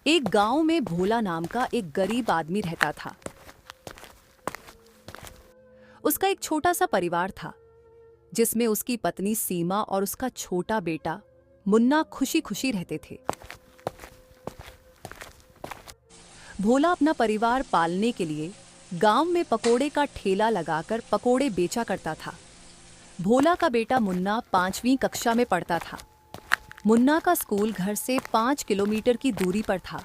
एक गांव में भोला नाम का एक गरीब आदमी रहता था। उसका एक छोटा सा परिवार था जिसमें उसकी पत्नी सीमा और उसका छोटा बेटा मुन्ना खुशी खुशी रहते थे। भोला अपना परिवार पालने के लिए गांव में पकोड़े का ठेला लगाकर पकोड़े बेचा करता था। भोला का बेटा मुन्ना 5वीं कक्षा में पढ़ता था। मुन्ना का स्कूल घर से 5 किलोमीटर की दूरी पर था,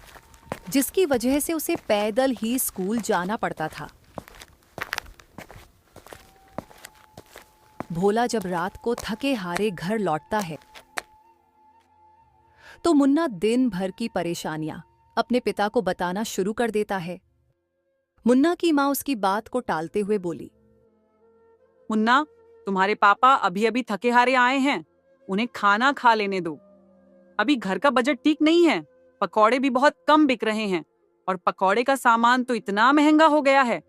जिसकी वजह से उसे पैदल ही स्कूल जाना पड़ता था। भोला जब रात को थके हारे घर लौटता है तो मुन्ना दिन भर की परेशानियां अपने पिता को बताना शुरू कर देता है। मुन्ना की मां उसकी बात को टालते हुए बोली, मुन्ना, तुम्हारे पापा अभी अभी थके हारे आए हैं, उन्हें खाना खा लेने दो। अभी घर का बजट ठीक नहीं है, पकौड़े भी बहुत कम बिक रहे हैं और पकौड़े का सामान तो इतना महंगा हो गया है।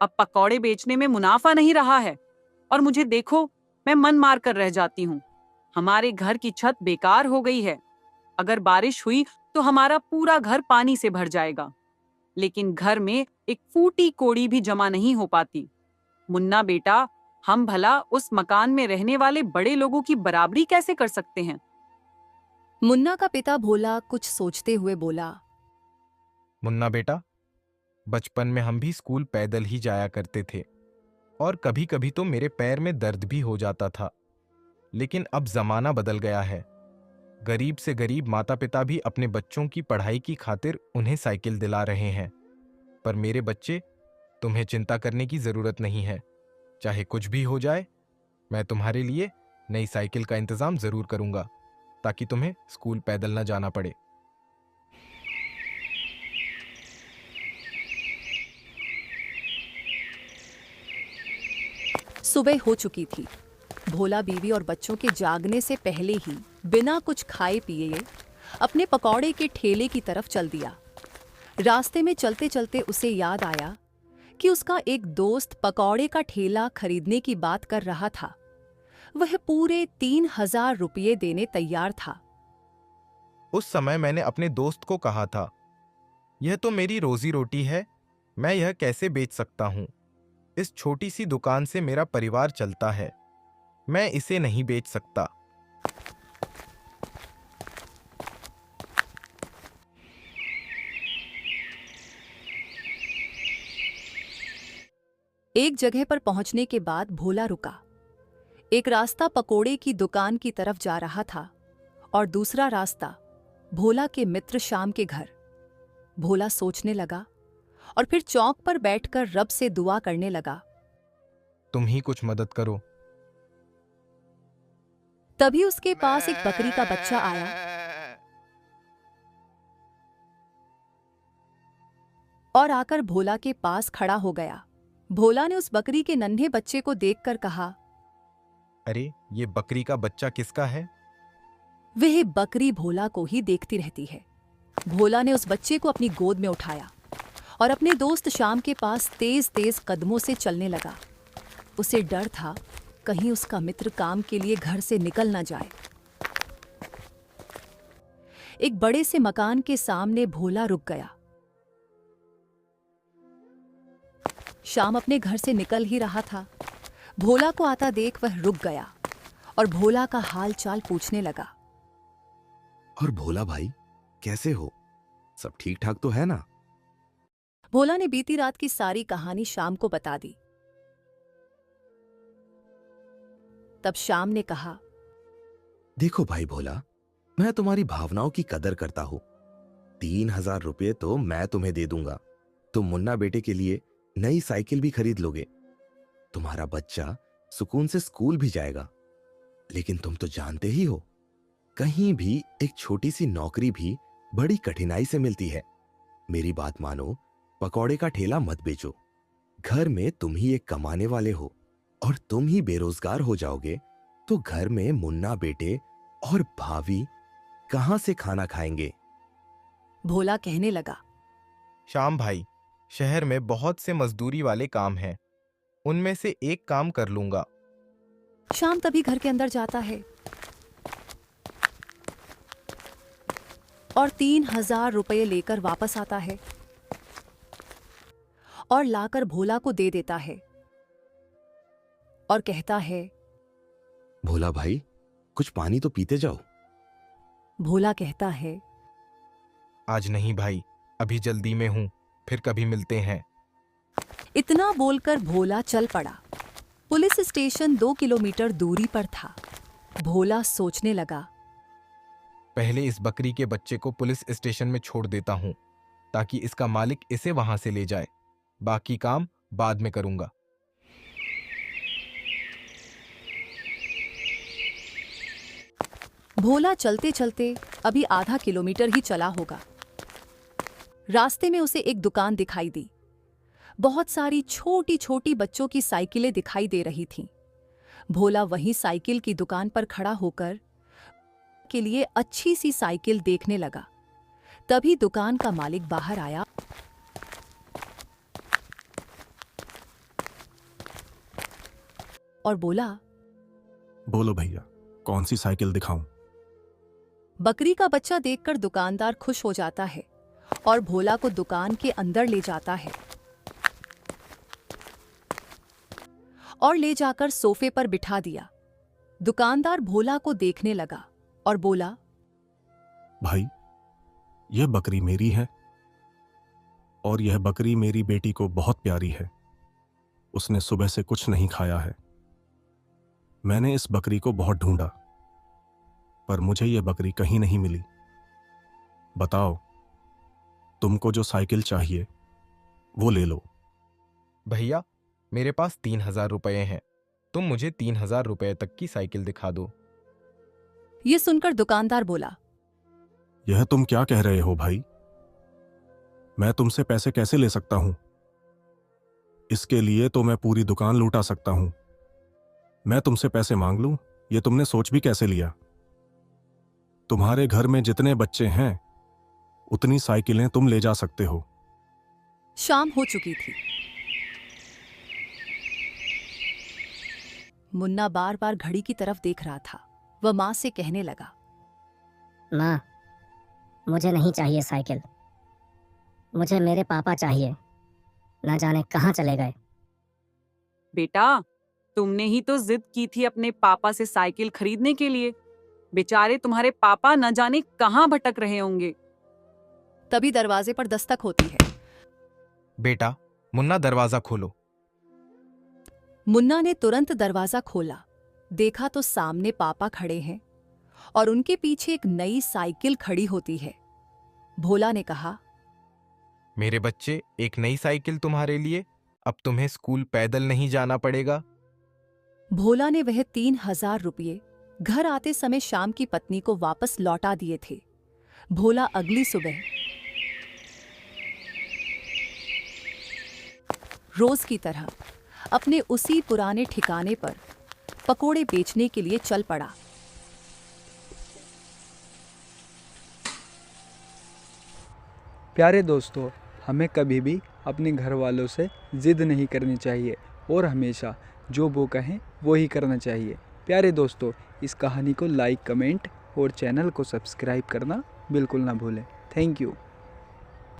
अब पकौड़े बेचने में मुनाफा नहीं रहा है और मुझे देखो, मैं मन मार कर रह जाती हूँ। हमारे घर की छत बेकार हो गई है। अगर बारिश हुई तो हमारा पूरा घर पानी से भर जाएगा, लेकिन घर में एक फूटी कोड़ी भी जमा नहीं हो पाती। मुन्ना बेटा, हम भला उस मकान में रहने वाले बड़े लोगों की बराबरी कैसे कर सकते हैं? मुन्ना का पिता भोला कुछ सोचते हुए बोला, मुन्ना बेटा, बचपन में हम भी स्कूल पैदल ही जाया करते थे और कभी कभी तो मेरे पैर में दर्द भी हो जाता था। लेकिन अब जमाना बदल गया है। गरीब से गरीब माता पिता भी अपने बच्चों की पढ़ाई की खातिर उन्हें साइकिल दिला रहे हैं। पर मेरे बच्चे, तुम्हें चिंता करने की जरूरत नहीं है। चाहे कुछ भी हो जाए, मैं तुम्हारे लिए नई साइकिल का इंतजाम जरूर करूंगा, ताकि तुम्हें स्कूल पैदल न जाना पड़े। सुबह हो चुकी थी। भोला बीवी और बच्चों के जागने से पहले ही बिना कुछ खाए पिए अपने पकौड़े के ठेले की तरफ चल दिया। रास्ते में चलते चलते उसे याद आया कि उसका एक दोस्त पकौड़े का ठेला खरीदने की बात कर रहा था। वह पूरे 3000 रुपये देने तैयार था। उस समय मैंने अपने दोस्त को कहा था, यह तो मेरी रोजी रोटी है, मैं यह कैसे बेच सकता हूं? इस छोटी सी दुकान से मेरा परिवार चलता है, मैं इसे नहीं बेच सकता। एक जगह पर पहुंचने के बाद भोला रुका। एक रास्ता पकोड़े की दुकान की तरफ जा रहा था और दूसरा रास्ता भोला के मित्र श्याम के घर। भोला सोचने लगा और फिर चौक पर बैठकर रब से दुआ करने लगा। तुम ही कुछ मदद करो। तभी उसके पास एक बकरी का बच्चा आया और आकर भोला के पास खड़ा हो गया। भोला ने उस बकरी के नन्हे बच्चे को देखकर कहा, अरे, ये बकरी का बच्चा किसका है? वह बकरी भोला को ही देखती रहती है। भोला ने उस बच्चे को अपनी गोद में उठाया और अपने दोस्त श्याम के पास तेज तेज कदमों से चलने लगा। उसे डर था कहीं उसका मित्र काम के लिए घर से निकल ना जाए। एक बड़े से मकान के सामने भोला रुक गया। श्याम अपने घर से निकल ही रहा था। भोला को आता देख वह रुक गया और भोला का हाल चाल पूछने लगा। और भोला भाई, कैसे हो? सब ठीक ठाक तो है ना? भोला ने बीती रात की सारी कहानी श्याम को बता दी। तब श्याम ने कहा, देखो भाई भोला, मैं तुम्हारी भावनाओं की कदर करता हूं। 3000 रुपये तो मैं तुम्हें दे दूंगा। तुम मुन्ना बेटे के लिए नई साइकिल भी खरीद लोगे। तुम्हारा बच्चा सुकून से स्कूल भी जाएगा। लेकिन तुम तो जानते ही हो, कहीं भी एक छोटी सी नौकरी भी बड़ी कठिनाई से मिलती है। मेरी बात मानो, पकौड़े का ठेला मत बेचो। घर में तुम ही एक कमाने वाले हो और तुम ही बेरोजगार हो जाओगे तो घर में मुन्ना बेटे और भाभी कहां से खाना खाएंगे? भोला कहने लगा, श्याम भाई, शहर में बहुत से मजदूरी वाले काम हैं, उनमें से एक काम कर लूंगा। श्याम तभी घर के अंदर जाता है और 3,000 रुपये लेकर वापस आता है और लाकर भोला को दे देता है और कहता है, भोला भाई, कुछ पानी तो पीते जाओ। भोला कहता है, आज नहीं भाई, अभी जल्दी में हूं, फिर कभी मिलते हैं। इतना बोलकर भोला चल पड़ा। पुलिस स्टेशन 2 किलोमीटर दूरी पर था। भोला सोचने लगा, पहले इस बकरी के बच्चे को पुलिस स्टेशन में छोड़ देता हूं, ताकि इसका मालिक इसे वहां से ले जाए। बाकी काम बाद में करूंगा। भोला चलते चलते अभी आधा किलोमीटर ही चला होगा। रास्ते में उसे एक दुकान दिखाई दी। बहुत सारी छोटी छोटी बच्चों की साइकिलें दिखाई दे रही थीं। भोला वहीं साइकिल की दुकान पर खड़ा होकर के लिए अच्छी सी साइकिल देखने लगा। तभी दुकान का मालिक बाहर आया और बोला, बोलो भैया, कौन सी साइकिल दिखाऊं? बकरी का बच्चा देखकर दुकानदार खुश हो जाता है और भोला को दुकान के अंदर ले जाता है और ले जाकर सोफे पर बिठा दिया। दुकानदार भोला को देखने लगा और बोला, भाई, यह बकरी मेरी है और यह बकरी मेरी बेटी को बहुत प्यारी है। उसने सुबह से कुछ नहीं खाया है। मैंने इस बकरी को बहुत ढूंढा, पर मुझे यह बकरी कहीं नहीं मिली। बताओ, तुमको जो साइकिल चाहिए वो ले लो। भैया, मेरे पास 3,000 रुपये हैं। तुम मुझे 3,000 रुपये तक की साइकिल दिखा दो। ये सुनकर दुकानदार बोला, यह तुम क्या कह रहे हो भाई? मैं तुमसे पैसे कैसे ले सकता हूं? इसके लिए तो मैं पूरी दुकान लूटा सकता हूं। मैं तुमसे पैसे मांग लूं, यह तुमने सोच भी कैसे लिया? तुम्हारे घर में जितने बच्चे हैं उतनी साइकिलें तुम ले जा सकते हो। शाम हो चुकी थी। मुन्ना बार बार घड़ी की तरफ देख रहा था। वह मां से कहने लगा, माँ, मुझे नहीं चाहिए साइकिल। मुझे मेरे पापा चाहिए। न जाने कहाँ चले गए। बेटा, तुमने ही तो जिद की थी अपने पापा से साइकिल खरीदने के लिए। बेचारे तुम्हारे पापा न जाने कहाँ भटक रहे होंगे। तभी दरवाजे पर दस्तक होती है। बेटा, मुन्ना दरवाजा खोलो। मुन्ना ने तुरंत दरवाजा खोला। देखा तो सामने पापा खड़े हैं और उनके पीछे एक नई साइकिल खड़ी होती है। भोला ने कहा, मेरे बच्चे, एक नई साइकिल तुम्हारे लिए। अब तुम्हें स्कूल पैदल नहीं जाना पड़ेगा। भोला ने वह 3,000 रुपये घर आते समय शाम की पत्नी को वापस लौटा दिए थे। भोला अगली सुबह रोज की तरह अपने उसी पुराने ठिकाने पर पकोड़े बेचने के लिए चल पड़ा। प्यारे दोस्तों, हमें कभी भी अपने घर वालों से ज़िद नहीं करनी चाहिए और हमेशा जो वो कहें वो ही करना चाहिए। प्यारे दोस्तों, इस कहानी को लाइक, कमेंट और चैनल को सब्सक्राइब करना बिल्कुल ना भूलें। Thank you.